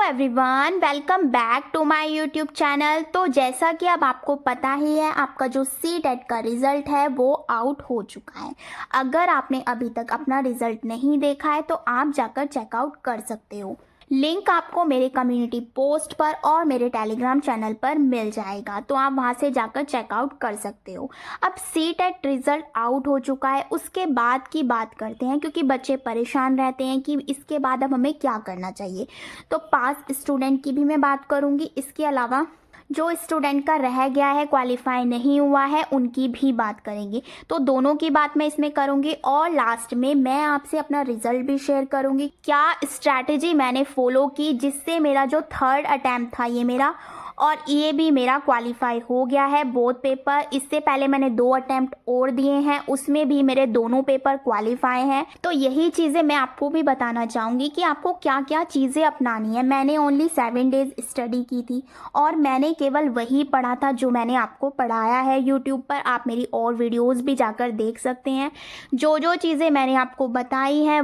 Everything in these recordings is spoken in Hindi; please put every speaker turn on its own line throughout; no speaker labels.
Everyone, welcome back to my YouTube channel. तो जैसा कि अब आपको पता ही है, आपका जो सीटेट का रिज़ल्ट है वो आउट हो चुका है। अगर आपने अभी तक अपना रिज़ल्ट नहीं देखा है तो आप जाकर चेकआउट कर सकते हो। लिंक आपको मेरे कम्युनिटी पोस्ट पर और मेरे टेलीग्राम चैनल पर मिल जाएगा, तो आप वहां से जाकर चेकआउट कर सकते हो। अब सीटेट रिज़ल्ट आउट हो चुका है, उसके बाद की बात करते हैं, क्योंकि बच्चे परेशान रहते हैं कि इसके बाद अब हमें क्या करना चाहिए। तो पास स्टूडेंट की भी मैं बात करूंगी, इसके अलावा जो स्टूडेंट का रह गया है, क्वालिफाई नहीं हुआ है, उनकी भी बात करेंगे। तो दोनों की बात मैं इसमें करूंगी और लास्ट में मैं आपसे अपना रिजल्ट भी शेयर करूंगी। क्या स्ट्रैटेजी मैंने फॉलो की जिससे मेरा जो थर्ड अटैम्प्ट था ये मेरा, और ये भी मेरा क्वालिफाई हो गया है बोथ पेपर। इससे पहले मैंने 2 अटैम्प्ट और दिए हैं, उसमें भी मेरे दोनों पेपर क्वालिफाई हैं। तो यही चीज़ें मैं आपको भी बताना चाहूँगी कि आपको क्या क्या चीज़ें अपनानी है। मैंने ओनली 7 डेज़ स्टडी की थी और मैंने केवल वही पढ़ा था जो मैंने आपको पढ़ाया है यूट्यूब पर। आप मेरी और वीडियोज़ भी जाकर देख सकते हैं। जो जो चीज़ें मैंने आपको बताई हैं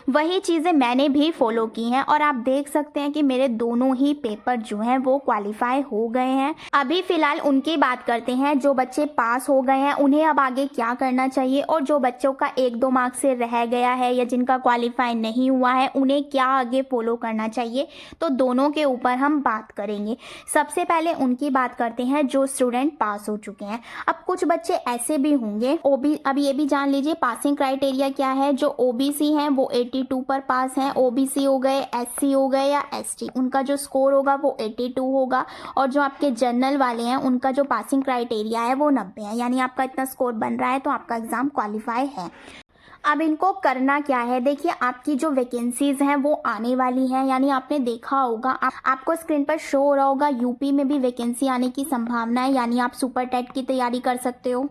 वही चीज़ें मैंने भी फॉलो की हैं, और आप देख सकते हैं कि मेरे दोनों ही पेपर जो हैं वो क्वालिफाई हो गए हैं। अभी फिलहाल उनकी बात करते हैं जो बच्चे पास हो गए हैं, उन्हें अब आगे क्या करना चाहिए, और जो बच्चों का 1-2 मार्क्स से रह गया है या जिनका क्वालिफाई नहीं हुआ है उन्हें क्या आगे फॉलो करना चाहिए। तो दोनों के ऊपर हम बात करेंगे। सबसे पहले उनकी बात करते हैं जो स्टूडेंट पास हो चुके हैं। अब कुछ बच्चे ऐसे भी होंगे, अब ये भी जान लीजिए पासिंग क्राइटेरिया क्या है। जो ओबीसी हैं वो 82 पर पास हैं। ओबीसी हो गए, एससी हो गए या एसटी, उनका जो स्कोर होगा वो 82 होगा। और जो आपके जनरल वाले हैं उनका जो पासिंग क्राइटेरिया है वो 90 है। यानी आपका इतना स्कोर बन रहा है तो आपका एग्ज़ाम क्वालिफाई है। अब इनको करना क्या है, देखिए आपकी जो वैकेंसीज हैं वो आने वाली हैं। यानी आपने देखा होगा, आपको स्क्रीन पर शो हो रहा होगा, यूपी में भी वैकेंसी आने की संभावना है। यानी आप सुपर टेट की तैयारी कर सकते हो,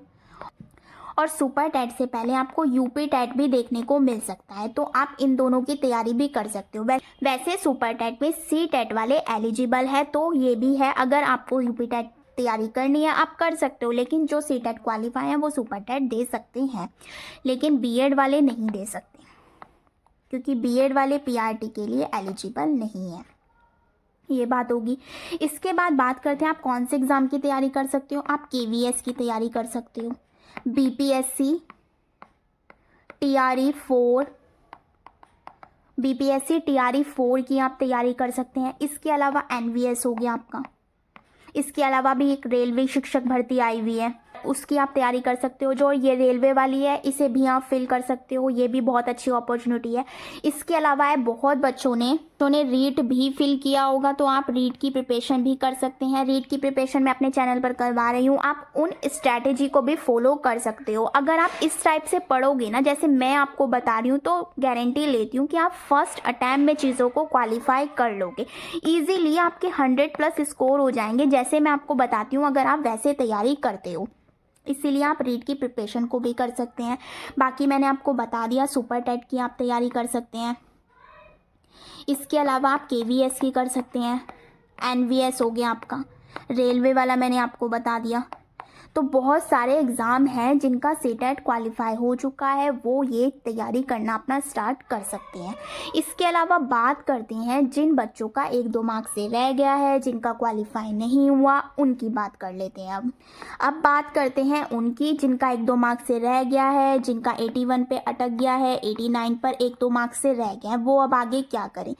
और सुपर टेट से पहले आपको यूपी टेट भी देखने को मिल सकता है। तो आप इन दोनों की तैयारी भी कर सकते हो। वैसे सुपर टेट में सी टेट वाले एलिजिबल है, तो ये भी है। अगर आपको यूपी टेट तैयारी करनी है आप कर सकते हो, लेकिन जो सी टेट क्वालिफाई है वो सुपर टेट दे सकते हैं, लेकिन बीएड वाले नहीं दे सकते, क्योंकि बीएड वाले पीआरटी के लिए एलिजिबल नहीं है। ये बात होगी। इसके बाद बात करते हैं आप कौन से एग्ज़ाम की तैयारी कर सकते हो। आप केवीएस की तैयारी कर सकते हो, बीपीएससी, टीआरई 4, बीपीएससी टीआरई 4 की आप तैयारी कर सकते हैं। इसके अलावा एनवीएस हो गया आपका। इसके अलावा भी एक रेलवे शिक्षक भर्ती आई हुई है, उसकी आप तैयारी कर सकते हो। जो ये रेलवे वाली है इसे भी आप फिल कर सकते हो, ये भी बहुत अच्छी अपॉर्चुनिटी है। इसके अलावा है बहुत बच्चों ने रीट भी फिल किया होगा, तो आप रीट की प्रिपरेशन भी कर सकते हैं। रीट की प्रिपरेशन मैं अपने चैनल पर करवा रही हूँ, आप उन स्ट्रैटेजी को भी फॉलो कर सकते हो। अगर आप इस टाइप से पढ़ोगे ना जैसे मैं आपको बता रही हूँ, तो गारंटी लेती हूँ कि आप फर्स्ट अटैम्प्ट में चीज़ों को क्वालिफाई कर लोगे ईजीली। आपके 100+ स्कोर हो जाएंगे, जैसे मैं आपको बताती हूँ, अगर आप वैसे तैयारी करते हो। इसीलिए आप रीट की प्रिपरेशन को भी कर सकते हैं। बाकी मैंने आपको बता दिया, सुपर टेट की आप तैयारी कर सकते हैं। इसके अलावा आप केवीएस की कर सकते हैं, एनवीएस हो गया आपका, रेलवे वाला मैंने आपको बता दिया। तो बहुत सारे एग्ज़ाम हैं जिनका सीटेट क्वालिफाई हो चुका है, वो ये तैयारी करना अपना स्टार्ट कर सकते हैं। इसके अलावा बात करते हैं जिन बच्चों का 1-2 मार्क्स से रह गया है, जिनका क्वालिफाई नहीं हुआ, उनकी बात कर लेते हैं। अब बात करते हैं उनकी जिनका 1-2 मार्क्स से रह गया है, जिनका 81 पे अटक गया है, 89 पर 1-2 मार्क्स से रह गया है, वो अब आगे क्या करें।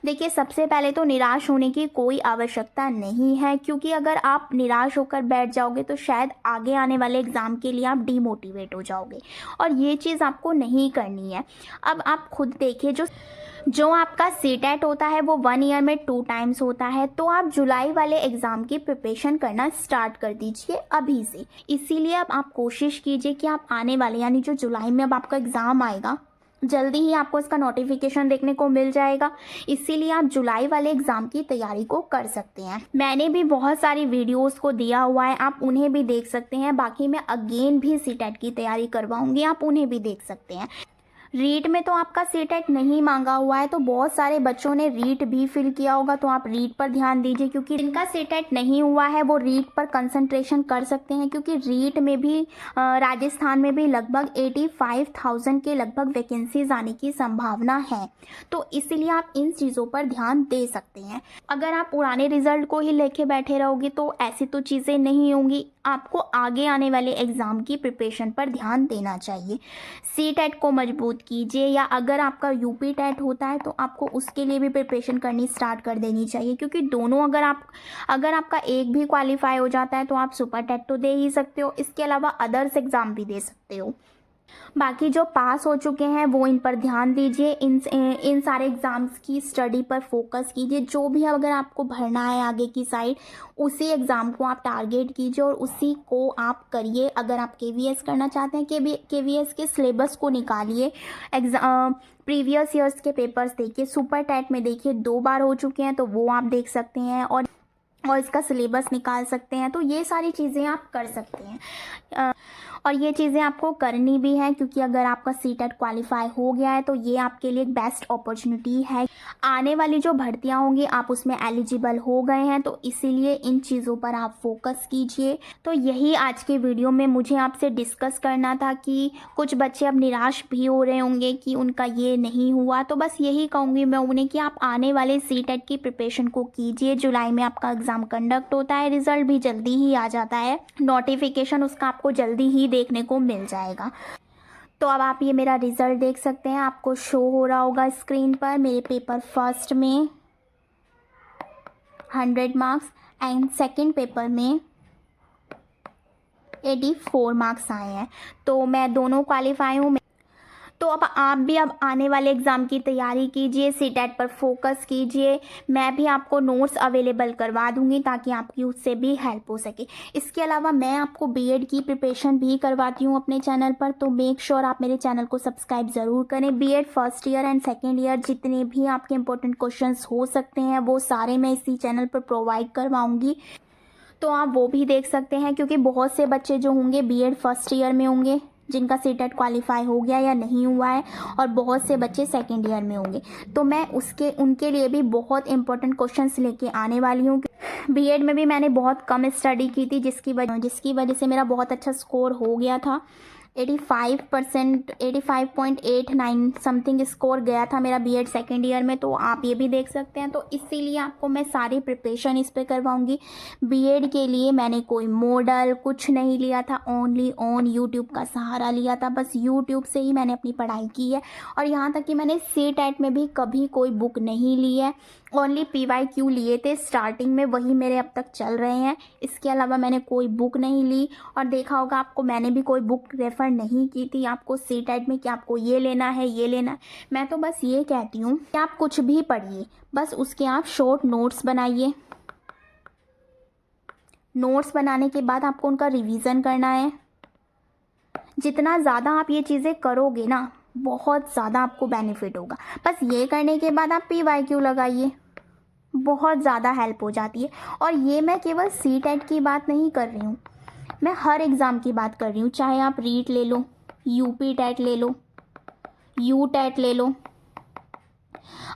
देखिए सबसे पहले तो निराश होने की कोई आवश्यकता नहीं है, क्योंकि अगर आप निराश होकर बैठ जाओगे तो शायद आगे आने वाले एग्ज़ाम के लिए आप डीमोटिवेट हो जाओगे, और ये चीज़ आपको नहीं करनी है। अब आप खुद देखिए, जो आपका सीटेट होता है वो 1 ईयर में 2 टाइम्स होता है, तो आप जुलाई वाले एग्ज़ाम की प्रिपरेशन करना स्टार्ट कर दीजिए अभी से। इसीलिए अब आप कोशिश कीजिए कि आप आने वाले, यानी जो जुलाई में अब आपका एग्ज़ाम आएगा, जल्दी ही आपको इसका नोटिफिकेशन देखने को मिल जाएगा। इसीलिए आप जुलाई वाले एग्ज़ाम की तैयारी को कर सकते हैं। मैंने भी बहुत सारी वीडियोस को दिया हुआ है, आप उन्हें भी देख सकते हैं। बाकी मैं अगेन भी सीटेट की तैयारी करवाऊंगी, आप उन्हें भी देख सकते हैं। रीट में तो आपका सीटेट नहीं मांगा हुआ है, तो बहुत सारे बच्चों ने रीट भी फिल किया होगा, तो आप रीट पर ध्यान दीजिए, क्योंकि जिनका सीटेट नहीं हुआ है वो रीट पर कंसंट्रेशन कर सकते हैं, क्योंकि रीट में भी राजस्थान में भी लगभग 85,000 के लगभग वैकेंसीज आने की संभावना है, तो इसीलिए आप इन चीज़ों पर ध्यान दे सकते हैं। अगर आप पुराने रिजल्ट को ही लेके बैठे रहोगे तो ऐसी तो चीज़ें नहीं होंगी, आपको आगे आने वाले एग्ज़ाम की प्रिपरेशन पर ध्यान देना चाहिए। सीटेट को मजबूत कीजिए, या अगर आपका यूपी टेट होता है तो आपको उसके लिए भी प्रिपरेशन करनी स्टार्ट कर देनी चाहिए, क्योंकि दोनों अगर आपका एक भी क्वालिफाई हो जाता है तो आप सुपर टेट तो दे ही सकते हो, इसके अलावा अदर्स एग्ज़ाम भी दे सकते हो। बाकी जो पास हो चुके हैं वो इन पर ध्यान दीजिए, इन सारे एग्ज़ाम्स की स्टडी पर फोकस कीजिए। जो भी अगर आपको भरना है आगे की साइड, उसी एग्ज़ाम को आप टारगेट कीजिए और उसी को आप करिए। अगर आप केवीएस करना चाहते हैं, केवीएस के सिलेबस को निकालिए, प्रीवियस ईयर्स के पेपर्स देखिए, सुपर टेट में देखिए 2 बार हो चुके हैं तो वो आप देख सकते हैं, और इसका सिलेबस निकाल सकते हैं। तो ये सारी चीज़ें आप कर सकते हैं, और ये चीज़ें आपको करनी भी है, क्योंकि अगर आपका सीटेट क्वालिफाई हो गया है तो ये आपके लिए एक बेस्ट अपॉर्चुनिटी है। आने वाली जो भर्तियां होंगी आप उसमें एलिजिबल हो गए हैं, तो इसीलिए इन चीज़ों पर आप फोकस कीजिए। तो यही आज के वीडियो में मुझे आपसे डिस्कस करना था कि कुछ बच्चे अब निराश भी हो रहे होंगे कि उनका ये नहीं हुआ, तो बस यही कहूँगी मैं उन्हें कि आप आने वाले सीटेट की प्रिपरेशन को कीजिए। जुलाई में आपका एग्ज़ाम कंडक्ट होता है, रिज़ल्ट भी जल्दी ही आ जाता है, नोटिफिकेशन उसका आपको जल्दी ही देखने को मिल जाएगा। तो अब आप ये मेरा रिज़ल्ट देख सकते हैं, आपको शो हो रहा होगा स्क्रीन पर। मेरे पेपर फर्स्ट में 100 मार्क्स एंड सेकंड पेपर में 84 मार्क्स आए हैं, तो मैं दोनों क्वालिफाई हूँ। तो अब आप भी अब आने वाले एग्ज़ाम की तैयारी कीजिए, सीटेट पर फोकस कीजिए। मैं भी आपको नोट्स अवेलेबल करवा दूंगी ताकि आपकी उससे भी हेल्प हो सके। इसके अलावा मैं आपको बीएड की प्रिपरेशन भी करवाती हूँ अपने चैनल पर, तो मेक श्योर आप मेरे चैनल को सब्सक्राइब ज़रूर करें। BEd first year and second year जितने भी आपके इंपॉर्टेंट क्वेश्चंस हो सकते हैं वो सारे मैं इसी चैनल पर प्रोवाइड करवाऊँगी, तो आप वो भी देख सकते हैं, क्योंकि बहुत से बच्चे जो होंगे बीएड फर्स्ट ईयर में होंगे जिनका सीटेट क्वालिफाई हो गया या नहीं हुआ है, और बहुत से बच्चे सेकेंड ईयर में होंगे, तो मैं उनके लिए भी बहुत इंपॉर्टेंट क्वेश्चंस लेके आने वाली हूँ। बीएड में भी मैंने बहुत कम स्टडी की थी, जिसकी वजह से मेरा बहुत अच्छा स्कोर हो गया था। 85%, 85.89 समथिंग स्कोर गया था मेरा बीएड सेकेंड ईयर में, तो आप ये भी देख सकते हैं। तो इसीलिए आपको मैं सारी प्रिपरेशन इस पे करवाऊंगी। बीएड के लिए मैंने कोई मॉडल कुछ नहीं लिया था, ओनली ऑन यूट्यूब का सहारा लिया था, बस यूट्यूब से ही मैंने अपनी पढ़ाई की है। और यहाँ तक कि मैंने सीटेट में भी कभी कोई बुक नहीं ली है, ओनली PYQ लिए थे स्टार्टिंग में, वही मेरे अब तक चल रहे हैं। इसके अलावा मैंने कोई बुक नहीं ली, और देखा होगा आपको मैंने भी कोई बुक रेफ़र नहीं की थी आपको सीटेट में कि आपको ये लेना है ये लेना है। मैं तो बस ये कहती हूँ कि आप कुछ भी पढ़िए, बस उसके आप शॉर्ट नोट्स बनाइए। नोट्स बनाने के बाद आपको उनका रिवीजन करना है। जितना ज़्यादा आप ये चीज़ें करोगे ना, बहुत ज़्यादा आपको बेनिफिट होगा। बस ये करने के बाद आप PYQ लगाइए, बहुत ज़्यादा हेल्प हो जाती है। और ये मैं केवल सीटेट की बात नहीं कर रही हूँ, मैं हर एग्ज़ाम की बात कर रही हूँ। चाहे आप रीट ले लो, यूपी टेट ले लो, यू टेट ले लो,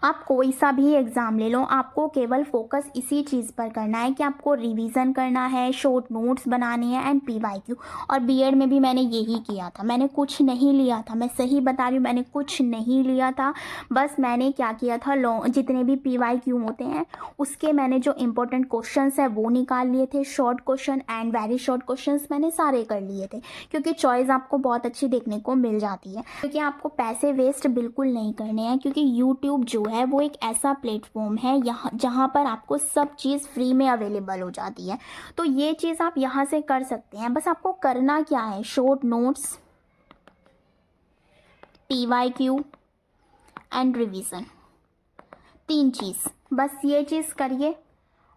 आप कोई सा भी एग्ज़ाम ले लो, आपको केवल फोकस इसी चीज़ पर करना है कि आपको रिवीजन करना है, शॉर्ट नोट्स बनाने हैं एंड PYQ। और बीएड में भी मैंने यही किया था, मैंने कुछ नहीं लिया था, मैं सही बता रही हूँ, मैंने कुछ नहीं लिया था। बस मैंने क्या किया था, जितने भी PYQ होते हैं उसके मैंने जो इंपॉर्टेंट क्वेश्चंस है वो निकाल लिए थे, short question and very short questions मैंने सारे कर लिए थे, क्योंकि चॉइस आपको बहुत अच्छी देखने को मिल जाती है। क्योंकि आपको पैसे वेस्ट बिल्कुल नहीं करने हैं, क्योंकि यूट्यूब जो है वो एक ऐसा प्लेटफॉर्म है यहाँ जहाँ पर आपको सब चीज़ फ्री में अवेलेबल हो जाती है, तो ये चीज़ आप यहाँ से कर सकते हैं। बस आपको करना क्या है, short notes, PYQ and revision, 3 चीज़, बस ये चीज़ करिए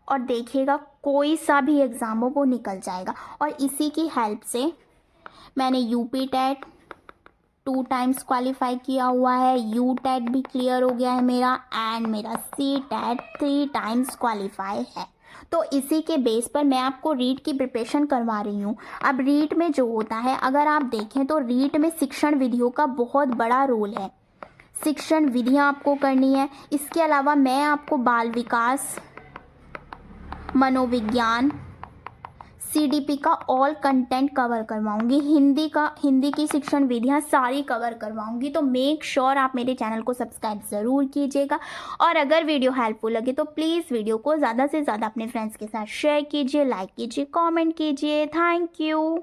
और देखिएगा कोई सा भी एग्ज़ाम हो वो निकल जाएगा। और इसी की हेल्प से मैंने यूपी टेट 2 टाइम्स क्वालिफाई किया हुआ है, यू टेट भी क्लियर हो गया है मेरा, एंड मेरा सी टेट 3 टाइम्स क्वालिफाई है। तो इसी के बेस पर मैं आपको रीट की प्रिपरेशन करवा रही हूँ। अब रीट में जो होता है, अगर आप देखें तो रीट में शिक्षण विधियों का बहुत बड़ा रोल है। शिक्षण विधियाँ आपको करनी है। इसके अलावा मैं आपको बाल विकास, मनोविज्ञान, सीडीपी का ऑल कंटेंट कवर करवाऊंगी। हिंदी की शिक्षण विधियाँ सारी कवर करवाऊंगी। तो मेक श्योर आप मेरे चैनल को सब्सक्राइब ज़रूर कीजिएगा। और अगर वीडियो हेल्पफुल लगे तो प्लीज़ वीडियो को ज़्यादा से ज़्यादा अपने फ्रेंड्स के साथ शेयर कीजिए, लाइक कीजिए, कमेंट कीजिए। Thank you.